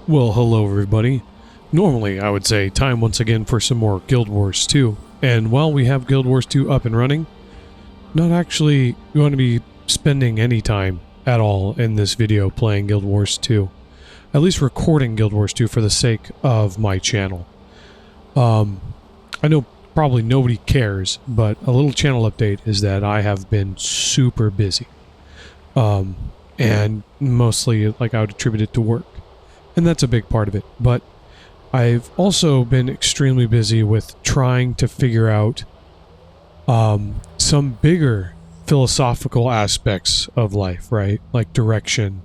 Well, hello everybody. Normally, I would say time once again for some more Guild Wars 2. And while we have Guild Wars 2 up and running, not actually going to be spending any time at all in this video playing Guild Wars 2. At least recording Guild Wars 2 for the sake of my channel. I know probably nobody cares, but a little channel update is that I have been super busy. And mostly, like, I would attribute it to work. And that's a big part of it. But I've also been extremely busy with trying to figure out some bigger philosophical aspects of life, right? Like direction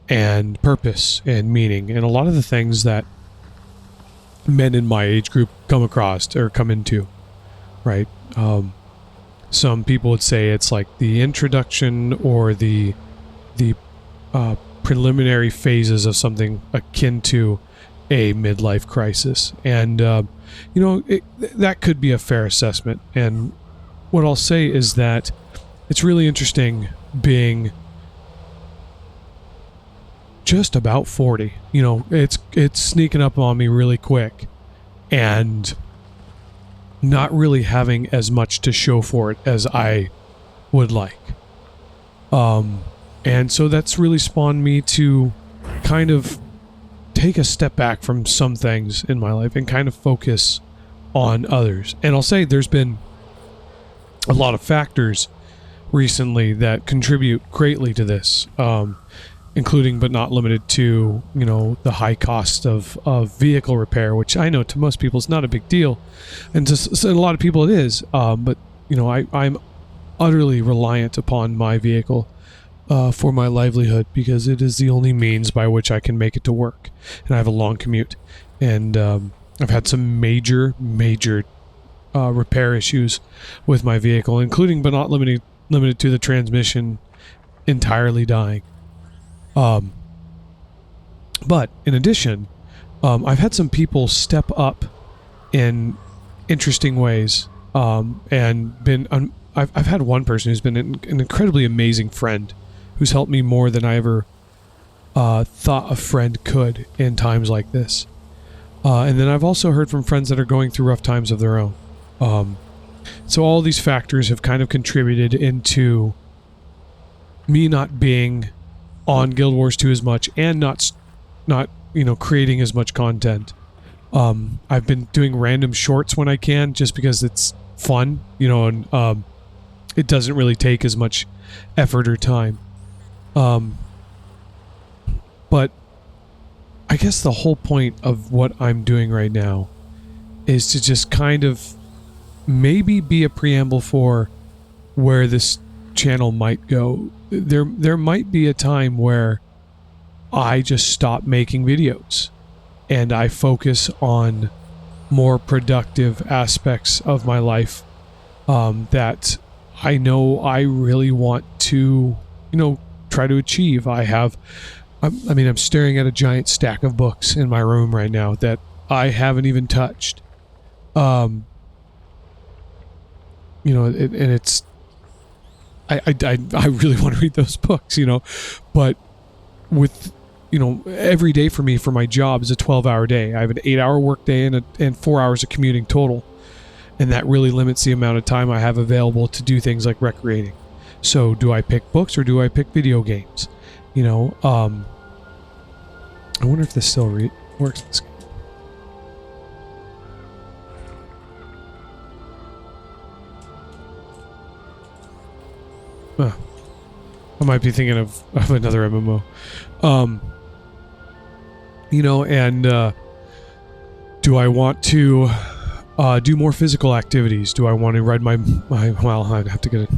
and purpose and meaning. And a lot of the things that men in my age group come across or come into, right? Some people would say it's like the introduction or the preliminary phases of something akin to a midlife crisis. And, that could be a fair assessment. And what I'll say is that it's really interesting being just about 40. You know, it's sneaking up on me really quick and not really having as much to show for it as I would like. And so that's really spawned me to kind of take a step back from some things in my life and kind of focus on others. And I'll say there's been a lot of factors recently that contribute greatly to this, including but not limited to, the high cost of vehicle repair, which I know to most people is not a big deal. And to a lot of people it is. But, I'm utterly reliant upon my vehicle for my livelihood, because it is the only means by which I can make it to work. And I have a long commute. And I've had some major repair issues with my vehicle, including but not limited to the transmission entirely dying. But in addition, I've had some people step up in interesting ways, and been I've had one person who's been an incredibly amazing friend, who's helped me more than I ever thought a friend could in times like this. And then I've also heard from friends that are going through rough times of their own. So all these factors have kind of contributed into me not being on Guild Wars 2 as much, and not creating as much content. I've been doing random shorts when I can, just because it's fun, and it doesn't really take as much effort or time. But I guess the whole point of what I'm doing right now is to just kind of maybe be a preamble for where this channel might go. There might be a time where I just stop making videos and I focus on more productive aspects of my life that I know I really want to, try to achieve. I'm staring at a giant stack of books in my room right now that I haven't even touched. And it's, I really want to read those books, but with, every day for me, for my job, is a 12-hour day. I have an 8-hour work day and 4 hours of commuting total. And that really limits the amount of time I have available to do things like recreating. So do I pick books or do I pick video games? I wonder if this still works. I might be thinking of another MMO. Do I want to do more physical activities? Do I want to ride well, I'd have to get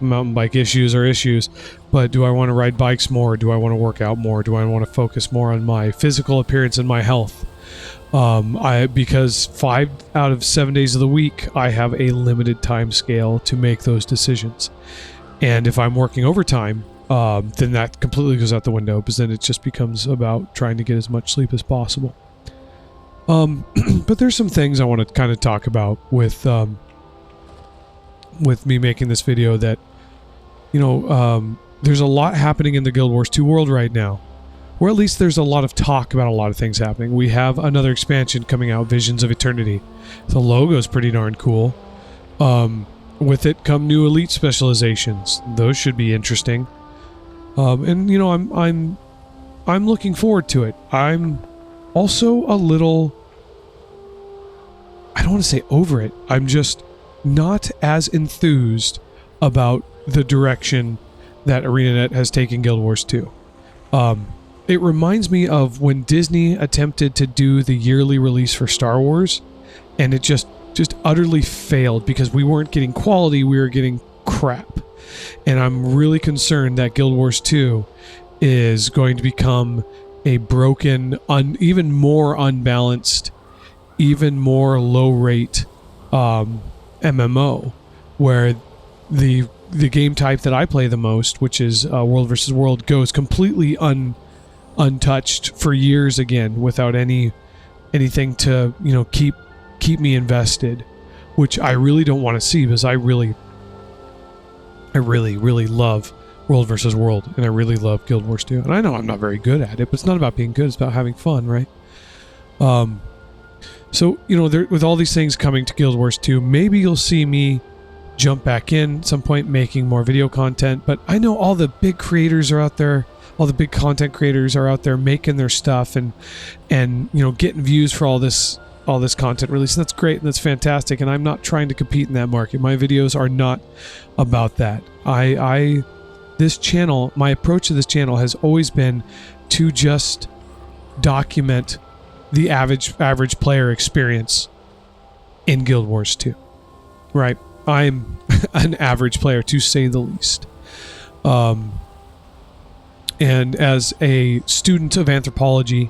mountain bike issues, but do I want to ride bikes more? Do I want to work out more? Do I want to focus more on my physical appearance and my health? Because 5 out of 7 days of the week, I have a limited time scale to make those decisions. And if I'm working overtime, then that completely goes out the window, because then it just becomes about trying to get as much sleep as possible. But there's some things I want to kind of talk about with me making this video that, there's a lot happening in the Guild Wars 2 world right now. or at least there's a lot of talk about a lot of things happening. We have another expansion coming out, Visions of Eternity. The logo's pretty darn cool. With it come new elite specializations. Those should be interesting. And you know, I'm looking forward to it. I'm also a little, I don't want to say over it. I'm just not as enthused about the direction that ArenaNet has taken Guild Wars 2. It reminds me of when Disney attempted to do the yearly release for Star Wars, and it just utterly failed because we weren't getting quality, we were getting crap. And I'm really concerned that Guild Wars 2 is going to become a broken, even more unbalanced, even more low-rate MMO, where the game type that I play the most, which is World versus World, goes completely untouched for years again without anything to, you know, keep me invested, which I really don't want to see, because I really love World versus World, and I really love Guild Wars 2. And I know I'm not very good at it, but it's not about being good, it's about having fun, right? So, you know, with all these things coming to Guild Wars 2, maybe you'll see me jump back in at some point making more video content, but I know all the big creators are out there, all the big content creators are out there making their stuff and you know, getting views for all this content release. And that's great and that's fantastic, and I'm not trying to compete in that market. My videos are not about that. This channel, my approach to this channel has always been to just document the average player experience in Guild Wars 2. Right? I'm an average player, to say the least. And as a student of anthropology,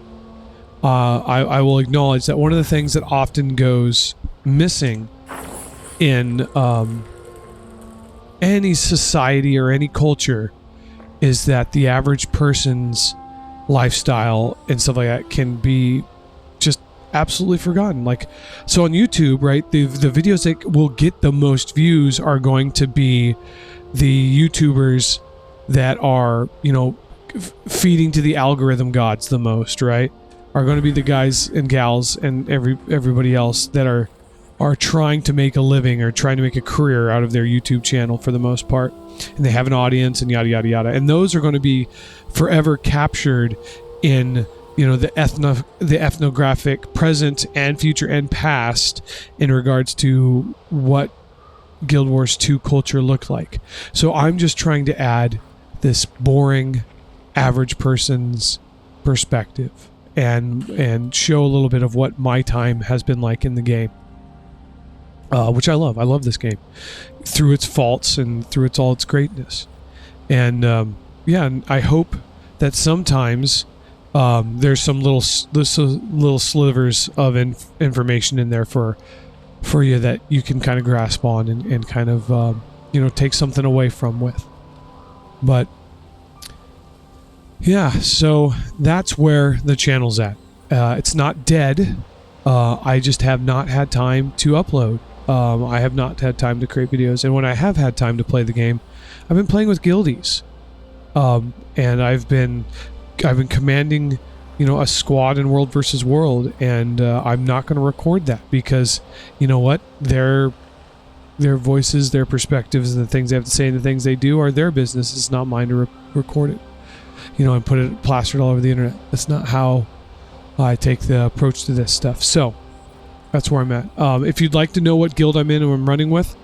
I will acknowledge that one of the things that often goes missing in any society or any culture is that the average person's lifestyle and stuff like that can be just absolutely forgotten. Like, so on YouTube, right, the videos that will get the most views are going to be the YouTubers that are, you know, feeding to the algorithm gods the most, right? Are going to be the guys and gals and everybody else that are trying to make a living or trying to make a career out of their YouTube channel for the most part, and they have an audience and yada yada yada, and those are going to be forever captured in, you know, the ethnographic present and future and past in regards to what Guild Wars 2 culture looked like. So I'm just trying to add this boring average person's perspective and show a little bit of what my time has been like in the game, which I love. I love this game through its faults and through all its greatness. And yeah, and I hope that sometimes there's some little slivers of information in there for you that you can kind of grasp on and kind of you know, take something away from with. But yeah, so that's where the channel's at. It's not dead. I just have not had time to upload. I have not had time to create videos, and when I have had time to play the game, I've been playing with guildies, and I've been commanding, you know, a squad in World versus World, and I'm not going to record that because, you know what, their voices, their perspectives, and the things they have to say and the things they do are their business. It's not mine to record it, you know, and put it plastered all over the internet. That's not how I take the approach to this stuff. So that's where I'm at. If you'd like to know what guild I'm in and I'm running with,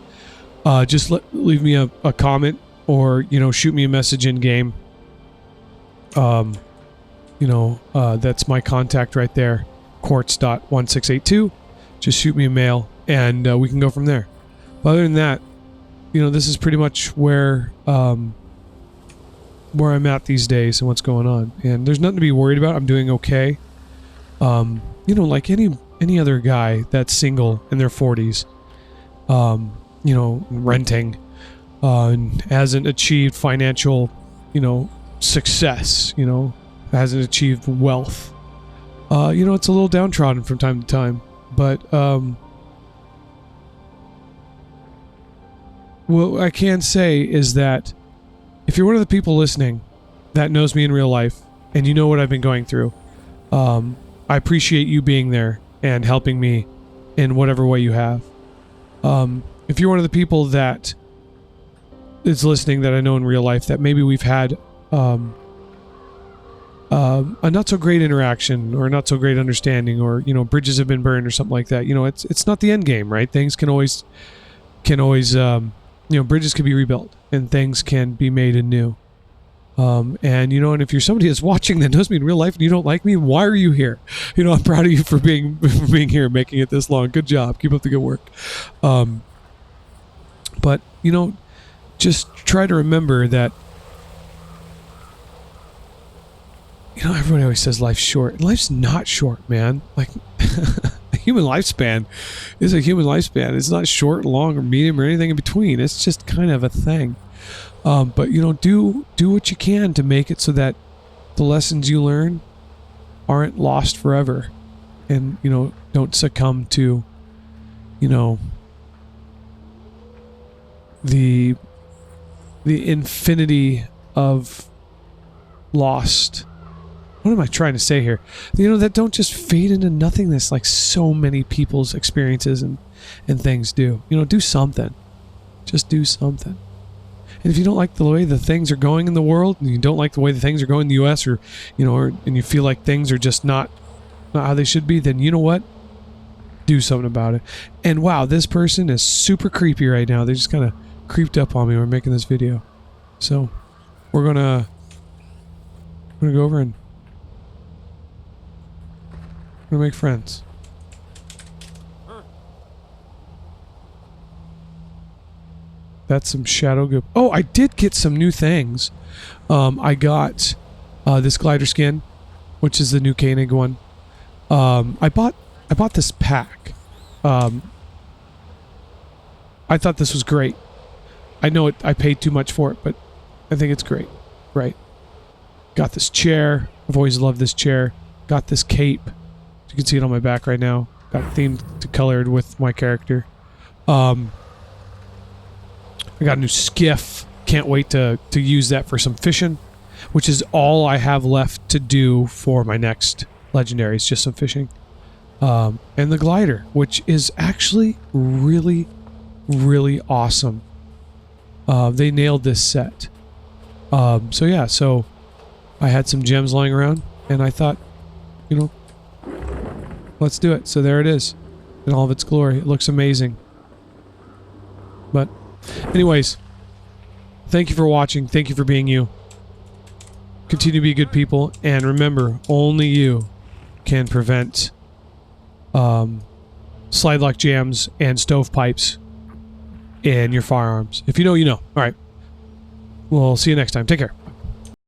just leave me a comment, or, you know, shoot me a message in game. You know, that's my contact right there, quartz.1682. Just shoot me a mail, and we can go from there. But other than that, you know, this is pretty much where I'm at these days and what's going on. And there's nothing to be worried about. I'm doing okay. You know, like any other guy that's single in their 40s, you know, renting, and hasn't achieved financial, you know, success, you know, hasn't achieved wealth. You know, it's a little downtrodden from time to time, but what I can say is that if you're one of the people listening that knows me in real life and you know what I've been going through. I appreciate you being there and helping me in whatever way you have. If you're one of the people that is listening that I know in real life that maybe we've had a not so great interaction or not so great understanding, or bridges have been burned or something like that, it's not the end game, right? Things can always bridges can be rebuilt and things can be made anew. And if you're somebody that's watching that knows me in real life and you don't like me, why are you here? I'm proud of you for being here and making it this long. Good job. Keep up the good work. But just try to remember that everybody always says life's short. Life's not short, man. Like a human lifespan is a human lifespan. It's not short, long, or medium, or anything in between. It's just kind of a thing. But do what you can to make it so that the lessons you learn aren't lost forever, and don't succumb to the infinity of lost. What am I trying to say here? That don't just fade into nothingness like so many people's experiences and things do. Do something. Just do something. And if you don't like the way the things are going in the world, and you don't like the way the things are going in the U.S., or and you feel like things are just not how they should be, then you know what? Do something about it. And wow, this person is super creepy right now. They just kind of creeped up on me when we're making this video. So we're gonna go over and we're gonna make friends. That's some shadow goop. Oh, I did get some new things. I got this glider skin, which is the new Koenig one. I bought this pack. I thought this was great. I know I paid too much for it, but I think it's great. Right. Got this chair. I've always loved this chair. Got this cape. You can see it on my back right now. Got themed to colored with my character. I got a new skiff. Can't wait to use that for some fishing, which is all I have left to do for my next legendary. It's just some fishing. And the glider, which is actually really, really awesome. They nailed this set. So yeah, so I had some gems lying around, and I thought, let's do it. So there it is in all of its glory. It looks amazing. But anyways, thank you for watching. Thank you for being you. Continue to be good people, and remember, only you can prevent slide lock jams and stovepipes in your firearms. If you know, you know. All right. We'll see you next time. Take care.